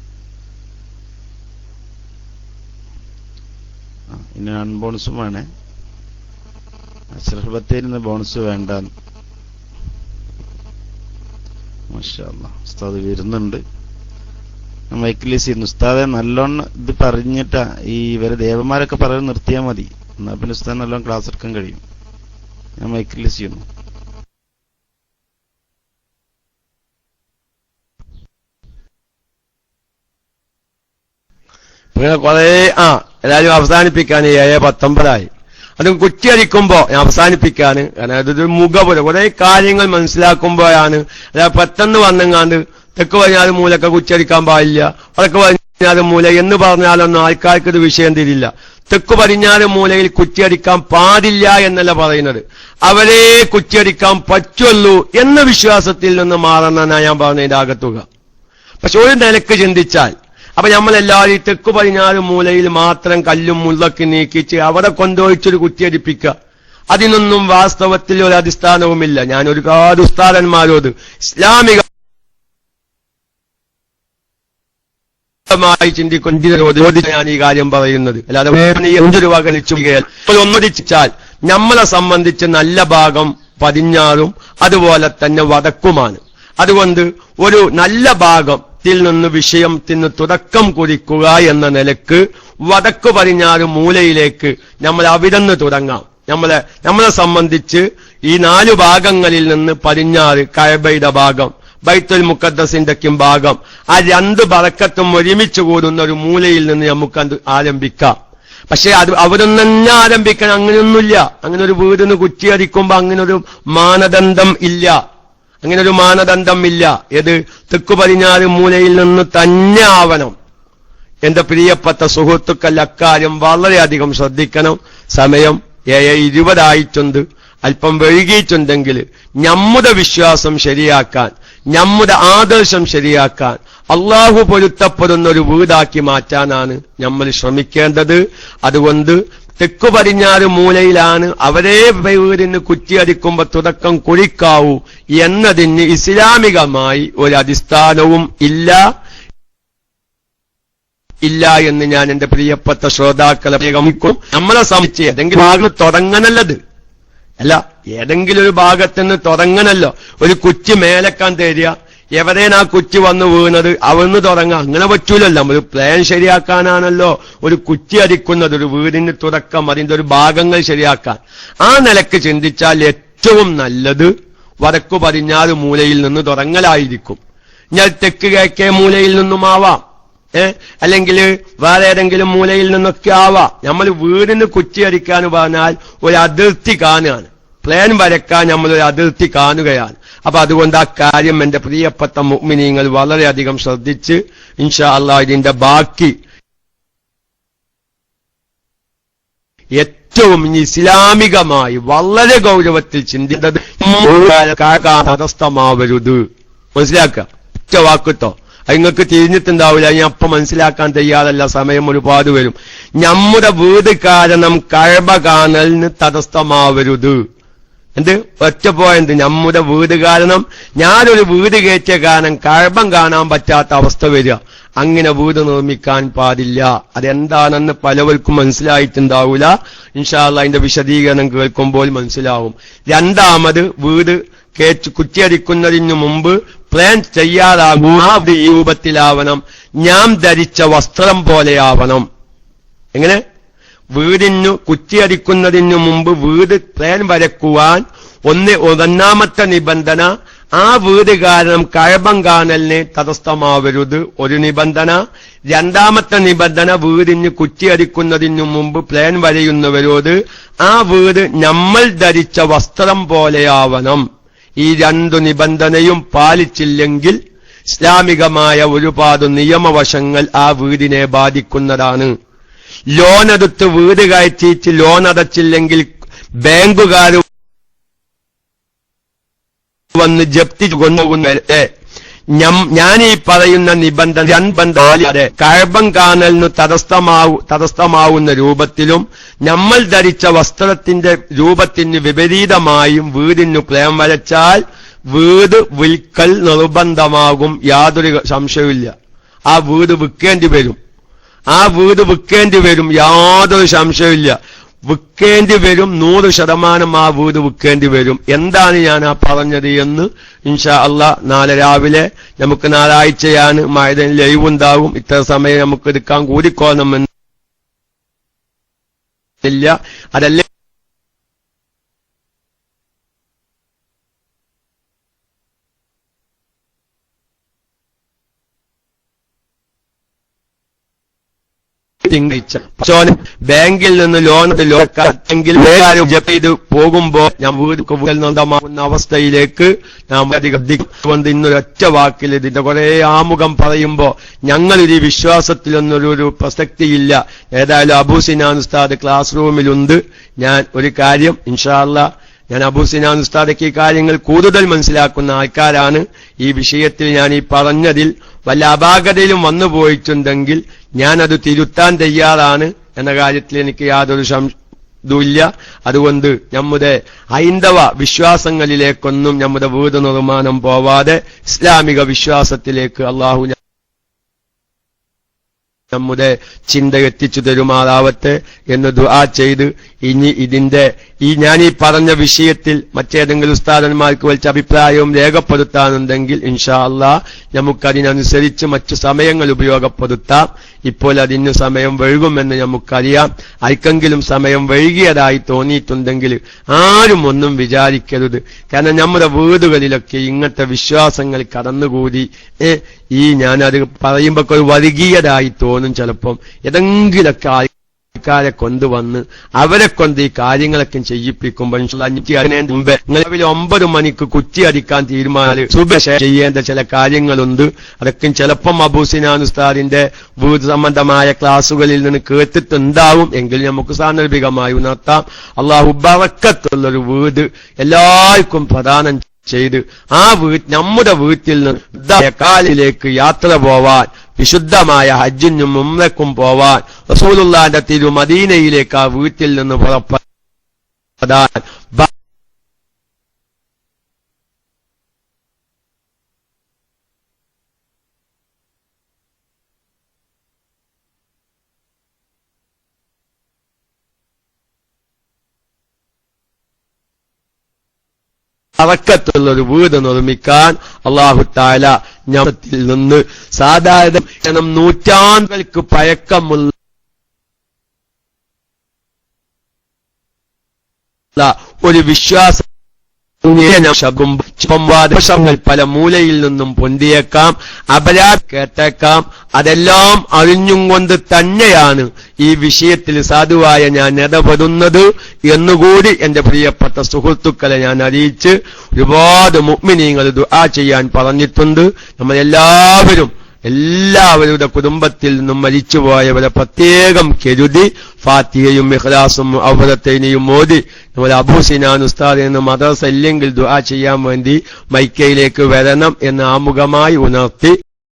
S2: ഇനി അൺബോണസും വേണേ. അഷ്റഫ് ബത്തേരിന്ന് ബോണസ് വേണ്ട. മാഷാ അല്ലാഹ്, ഉസ്താദ് വരുന്നുണ്ട്. മൈക്കിലേസ് ചെയ്യുന്നു. ഉസ്താദെ നല്ലോണം ഇത് പറഞ്ഞിട്ടാ ഈ ഇവരെ ദേവന്മാരൊക്കെ പറയാൻ നിർത്തിയാൽ മതി. എന്നാ പിന്നെ ഉസ്താദ് നല്ലോണം ക്ലാസ് എടുക്കാൻ കഴിയും. ഞാൻ മൈക്കിലേസ് ചെയ്യുന്നു.
S1: കുറെ എല്ലാവരും അവസാനിപ്പിക്കാൻ 7:19 അതും കുറ്റിയടിക്കുമ്പോ അവസാനിപ്പിക്കാന്. കാരണം അതൊരു മുഖപുരം കുറെ കാര്യങ്ങൾ മനസ്സിലാക്കുമ്പോഴാണ്. അല്ലാതെ പെട്ടെന്ന് വന്നെങ്ങാണ്ട് തെക്ക് പടിഞ്ഞാറ് മൂലൊക്കെ കുറ്റിയടിക്കാൻ പാടില്ല, വടക്ക് പടിഞ്ഞാറ് മൂല എന്ന് പറഞ്ഞാലൊന്നും ആൾക്കാർക്ക് ഇത് വിഷയം തിരില്ല. തെക്ക് പടിഞ്ഞാറ് മൂലയിൽ കുറ്റിയടിക്കാൻ പാടില്ല എന്നല്ല പറയുന്നത്, അവരെ കുറ്റിയടിക്കാൻ പറ്റുള്ളൂ എന്ന വിശ്വാസത്തിൽ നിന്ന് മാറണമെന്നാ ഞാൻ പറഞ്ഞതിന്റെ ആകത്തുക. പക്ഷെ ഒരു നിലക്ക് ചിന്തിച്ചാൽ അപ്പൊ നമ്മളെല്ലാവരും തെക്ക് പടിഞ്ഞാറ് മൂലയിൽ മാത്രം കല്ലും മുള്ളൊക്കെ നീക്കിച്ച് അവിടെ കൊണ്ടുപോയിച്ചൊരു കുറ്റിയടിപ്പിക്കുക, അതിനൊന്നും വാസ്തവത്തിൽ ഒരു അടിസ്ഥാനവുമില്ല. ഞാൻ ഒരുപാട് ഉസ്താദന്മാരോട് ഇസ്ലാമികമായി ചിന്തിക്കൊണ്ടിരോട് ഞാൻ ഈ കാര്യം പറയുന്നത്. അല്ലാതെ എന്തൊരു വകലിച്ചു ഒന്നടിച്ചാൽ നമ്മളെ സംബന്ധിച്ച് നല്ല ഭാഗം പടിഞ്ഞാറും അതുപോലെ തന്നെ വടക്കുമാണ്. അതുകൊണ്ട് ഒരു നല്ല ഭാഗത്തിൽ നിന്ന് വിഷയത്തിന് തുടക്കം കുറിക്കുക എന്ന നിലക്ക് വടക്ക് പടിഞ്ഞാറ് മൂലയിലേക്ക് നമ്മൾ അവിടുന്ന് തുടങ്ങാം. നമ്മളെ സംബന്ധിച്ച് ഈ 4 ഭാഗങ്ങളിൽ നിന്ന് പടിഞ്ഞാറ് കഅബയുടെ ഭാഗം, ബൈത്തുൽ മുഖദ്ദസിന്റെക്കും ഭാഗം, ആ 2 ബറക്കത്തും ഒരുമിച്ച് കൂടുന്ന ഒരു മൂലയിൽ നിന്ന് നമുക്ക് ആരംഭിക്കാം. പക്ഷെ അത് അവിടുന്ന് തന്നെ ആരംഭിക്കണം അങ്ങനെയൊന്നുമില്ല. അങ്ങനെ ഒരു വീടിന് കുറ്റിയടിക്കുമ്പോ അങ്ങനൊരു മാനദണ്ഡം ഇല്ല. അങ്ങനൊരു മാനദണ്ഡം ഇല്ല. ഏത് തെക്കു പടിഞ്ഞാറ് മൂലയിൽ നിന്ന് തന്നെ ആവണം. എന്റെ പ്രിയപ്പെട്ട സുഹൃത്തുക്കൾ അക്കാര്യം വളരെയധികം ശ്രദ്ധിക്കണം. സമയം 7:20 അല്പം വൈകിയിട്ടുണ്ടെങ്കിൽ നമ്മുടെ വിശ്വാസം ശരിയാക്കാൻ, നമ്മുടെ ആദർശം ശരിയാക്കാൻ, അള്ളാഹു പൊരുത്തപ്പെടുന്ന ഒരു വീടാക്കി മാറ്റാനാണ് നമ്മൾ ശ്രമിക്കേണ്ടത്. അതുകൊണ്ട് തെക്കു പടിഞ്ഞാറ് മൂലയിലാണ് അവരെ വീടിന് കുറ്റിയടിക്കുമ്പോ തുടക്കം കുറിക്കാവൂ എന്നതിന് ഇസ്ലാമികമായി ഒരു അടിസ്ഥാനവും ഇല്ല എന്ന് ഞാൻ എന്റെ പ്രിയപ്പെട്ട ശ്രോതാക്കളെ ഗമിക്കും. നമ്മളെ സംബന്ധിച്ച് ഏതെങ്കിലും ഭാഗത്ത് തുടങ്ങനല്ലത് അല്ല, ഏതെങ്കിലും ഒരു ഭാഗത്തുനിന്ന് തുടങ്ങണല്ലോ. ഒരു കുറ്റി മേലക്കാൻ തരിക, എവിടെയാണ് ആ കുറ്റി വന്ന് വീണത് അവിടുന്ന് തുടങ്ങാം. അങ്ങനെ പറ്റൂലല്ലോ. ഒരു പ്ലാൻ ശരിയാക്കാനാണല്ലോ ഒരു കുറ്റി അടിക്കുന്നത്, ഒരു വീടിന് തുടക്കം, അതിന്റെ ഒരു ഭാഗങ്ങൾ ശരിയാക്കാൻ. ആ നിലക്ക് ചിന്തിച്ചാൽ ഏറ്റവും നല്ലത് വടക്കു പടിഞ്ഞാറ് മൂലയിൽ നിന്ന് തുടങ്ങലായിരിക്കും. ഞാൻ തെക്ക് കിഴക്കേ മൂലയിൽ നിന്നുമാവാം, അല്ലെങ്കിൽ വേറെ ഏതെങ്കിലും മൂലയിൽ നിന്നൊക്കെ ആവാം. നമ്മൾ വീടിന് കുറ്റിയടിക്കാൻ പറഞ്ഞാൽ ഒരു അതിർത്തി കാണുകയാണ്, പ്ലാൻ വരക്കാൻ നമ്മളൊരു അതിർത്തി കാണുകയാണ്. അപ്പൊ അതുകൊണ്ട് ആ കാര്യം എന്റെ പ്രിയപ്പെട്ട മുഅ്മിനീങ്ങൾ വളരെയധികം ശ്രദ്ധിച്ച് ഇൻഷാ അല്ലാഹ് ഇതിന്റെ ബാക്കി ഏറ്റവും ഇസ്ലാമികമായി വളരെ ഗൗരവത്തിൽ ചിന്തിക്കുന്നത് തടസ്സമാവരുത്. മനസ്സിലാക്കുക, ഒറ്റ വാക്കുട്ടോ നിങ്ങൾക്ക് തിരിഞ്ഞിട്ടുണ്ടാവില്ല. ഞാൻ അപ്പം മനസ്സിലാക്കാൻ തയ്യാറല്ല, സമയം ഒരുപാട് വരും. നമ്മുടെ വീട് കാരണം കഅബ കാണലിന് തടസ്സമാവരുത്. എന്ത് ഒറ്റ പോയിന്റ്, നമ്മുടെ വീട് കാരണം ഞാനൊരു വീട് കയറ്റിയ കാരണം കഅബ കാണാൻ പറ്റാത്ത അവസ്ഥ വരിക. അങ്ങനെ വീട് നിർമ്മിക്കാൻ പാടില്ല. അതെന്താണെന്ന് പലവർക്കും മനസ്സിലായിട്ടുണ്ടാവൂല. ഇൻഷാ അല്ലാഹ് അതിന്റെ വിശദീകരണം കേൾക്കുമ്പോൾ മനസ്സിലാവും. രണ്ടാമത്, വീട് കുറ്റിയടിക്കുന്നതിനു മുമ്പ് പ്ലാൻ തയ്യാറാകും. ആ രൂപത്തിലാവണം, ഞാൻ ധരിച്ച വസ്ത്രം പോലെയാവണം. എങ്ങനെ? വീടിനു കുറ്റിയടിക്കുന്നതിനു മുമ്പ് വീട് പ്ലാൻ വരക്കുവാൻ ഒന്നാമത്തെ നിബന്ധന, ആ വീട് കാരണം കഴബം കാണലിന് തടസ്സമാവരുത്, ഒരു നിബന്ധന. രണ്ടാമത്തെ നിബന്ധന, വീടിന് കുറ്റിയടിക്കുന്നതിനു മുമ്പ് പ്ലാൻ വരയുന്നവരോട് ആ വീട് നമ്മൾ ധരിച്ച വസ്ത്രം പോലെയാവണം. ഈ രണ്ടു നിബന്ധനയും പാലിച്ചില്ലെങ്കിൽ ഇസ്ലാമികമായ ഒരുപാട് നിയമവശങ്ങൾ ആ വീടിനെ ബാധിക്കുന്നതാണ്. ലോണെടുത്ത് വീട് കയറ്റിയിട്ട് ലോൺ അടച്ചില്ലെങ്കിൽ ബാങ്കുകാർ വന്ന് ജപ്തി കൊണ്ടുപോകുന്നവരെ ഞാൻ ഈ പറയുന്ന നിബന്ധന കഴബം കാണലിന് തടസ്സമാവുന്ന രൂപത്തിലും നമ്മൾ ധരിച്ച വസ്ത്രത്തിന്റെ രൂപത്തിന് വിപരീതമായും വീടിന് പ്ലാൻ വരച്ചാൽ വീട് വിൽക്കൽ നിർബന്ധമാകും. യാതൊരു സംശയവുമില്ല. ആ വീട് വിൽക്കേണ്ടി വരും. യാതൊരു സംശയമില്ല. വിൽക്കേണ്ടി വരും. 100% ആ വീട് വിൽക്കേണ്ടി വരും. എന്താണ് ഞാൻ ആ പറഞ്ഞത് എന്ന് ഇൻഷാ അല്ലാഹ് നാളെ രാവിലെ, നമുക്ക് ഞായറാഴ്ചയാണ്, മഴയിൽ ലൈവ് ഉണ്ടാവും. ഇത്ര സമയം നമുക്ക് എടുക്കാൻ കൂടിക്കോണമെന്നില്ല. അതല്ലേ ബാങ്കിൽ നിന്ന് ലോൺ ചെയ്ത് പോകുമ്പോ ഞാൻ വീട് നന്ദമാകുന്ന അവസ്ഥയിലേക്ക് നാം കൊണ്ട് ഇന്നൊരൊറ്റ വാക്കിൽ ഇതിന്റെ കുറെ ആമുഖം പറയുമ്പോ ഞങ്ങളൊരു വിശ്വാസത്തിലൊന്നൊരു പ്രസക്തിയില്ല. ഏതായാലും അബൂ സിനാൻ ഉസ്താദ് ക്ലാസ് റൂമിലുണ്ട്. ഞാൻ ഒരു കാര്യം ഇൻഷാ അല്ലാഹ്, ഞാൻ അബൂ സിനാൻ ഉസ്താദക്ക് ഈ കാര്യങ്ങൾ കൂടുതൽ മനസ്സിലാക്കുന്ന ആൾക്കാരാണ്. ഈ വിഷയത്തിൽ ഞാൻ ഈ പറഞ്ഞതിൽ വല്ല അപാകതയിലും വന്നുപോയിട്ടുണ്ടെങ്കിൽ ഞാനത് തിരുത്താൻ തയ്യാറാണ് എന്ന കാര്യത്തിൽ എനിക്ക് യാതൊരു ഇതുമില്ല. അതുകൊണ്ട് നമ്മുടെ ഹൈന്ദവ വിശ്വാസങ്ങളിലേക്കൊന്നും നമ്മുടെ വീട് നിർമ്മാണം പോവാതെ ഇസ്ലാമിക വിശ്വാസത്തിലേക്ക് അള്ളാഹു നമ്മുടെ ചിന്ത എത്തിച്ചു തരുമാറാവട്ടെ എന്ന് ദുആ ചെയ്ത്, ഇനി ഇതിന്റെ ഞാനീ പറഞ്ഞ വിഷയത്തിൽ മറ്റേതെങ്കിലും ഉസ്താദന്മാർക്ക് വലിച്ച അഭിപ്രായവും രേഖപ്പെടുത്താനുണ്ടെങ്കിൽ ഇൻഷാ അല്ലാഹ് നമുക്കതിനനുസരിച്ച് മറ്റു സമയങ്ങൾ ഉപയോഗപ്പെടുത്താം. ഇപ്പോൾ അതിന് സമയം വൈകുമെന്ന് നമുക്കറിയാം. ആർക്കെങ്കിലും സമയം വൈകിയതായി തോന്നിയിട്ടുണ്ടെങ്കിൽ ആരും ഒന്നും വിചാരിക്കരുത്. കാരണം നമ്മുടെ വീടുകളിലൊക്കെ ഇങ്ങനത്തെ വിശ്വാസങ്ങൾ കടന്നുകൂടി ഞാനത് പറയുമ്പോ ഒരു വർഗീയതായി തോന്നും. ചിലപ്പം ഏതെങ്കിലൊക്കെ ആൾക്കാരെ കൊണ്ടുവന്ന് അവരെ കൊണ്ട് ഈ കാര്യങ്ങളൊക്കെ ചെയ്യിപ്പിക്കുമ്പോൾ അതിന് മുമ്പേ രാവിലെ 9 മണിക്ക് കുറ്റി അടിക്കാൻ തീരുമാനം സുബഹ ചെയ്യേണ്ട ചില കാര്യങ്ങളുണ്ട്. അതൊക്കെ ചിലപ്പം അബൂ സിനാൻ ഉസ്താദിന്റെ വീട് സംബന്ധമായ ക്ലാസുകളിൽ നിന്ന് കേട്ടിട്ടുണ്ടാവും. എങ്കിലും നമുക്ക് സാന്ദർഭികമായി ഉണർത്താം. അള്ളാഹു ബറക്കത്തുള്ളൊരു വീട് എല്ലാവർക്കും പ്രദാനം ചെയ്ത് ആ നമ്മുടെ വീട്ടിൽ നിന്ന് കാലിലേക്ക് യാത്ര പോവാൻ, വിശുദ്ധമായ ഹജ്ജിനും ഉംറയ്ക്കും പോവാൻ, റസൂലുള്ളാഹിന്റെ തിരുമദീനയിലേക്ക് ആ വീട്ടിൽ നിന്ന് പുറപ്പെടാൻ ബറക്കത്തുള്ളൊരു വീട് നിർമ്മിക്കാൻ അല്ലാഹു തആല ഞമ്മത്തിൽ നിന്ന് സാധാരണ നൂറ്റാണ്ടുകൾക്ക് പഴക്കമുള്ള ഒരു വിശ്വാസം ദോഷങ്ങൾ പല മൂലയിൽ നിന്നും പൊന്തിയേക്കാം, അപരാധം കേട്ടേക്കാം. അതെല്ലാം അറിഞ്ഞും കൊണ്ട് തന്നെയാണ് ഈ വിഷയത്തിൽ സാധുവായ ഞാൻ ഇടപെടുന്നത് എന്നുകൂടി എന്റെ പ്രിയപ്പെട്ട സുഹൃത്തുക്കളെ ഞാൻ അറിയിച്ച്, ഒരുപാട് മുഅ്മിനീങ്ങൾ ദുആ ചെയ്യാൻ പറഞ്ഞിട്ടുണ്ട്. എല്ലാവരുടെ കുടുംബത്തിൽ നിന്നും മരിച്ചുപോയവരെ പ്രത്യേകം കരുതി ഫാത്തിഹയും ഇഖ്ലാസും അവറത്തൈനിയും ഓതി നമ്മൾ അബൂ സിനാൻ ഉസ്താദ് എന്ന് മദ്രസ ഇല്ലെങ്കിൽ ദുആ ചെയ്യാൻ വേണ്ടി മൈക്കയിലേക്ക് വരണം എന്ന് ആമുഖമായി ഉണർത്തി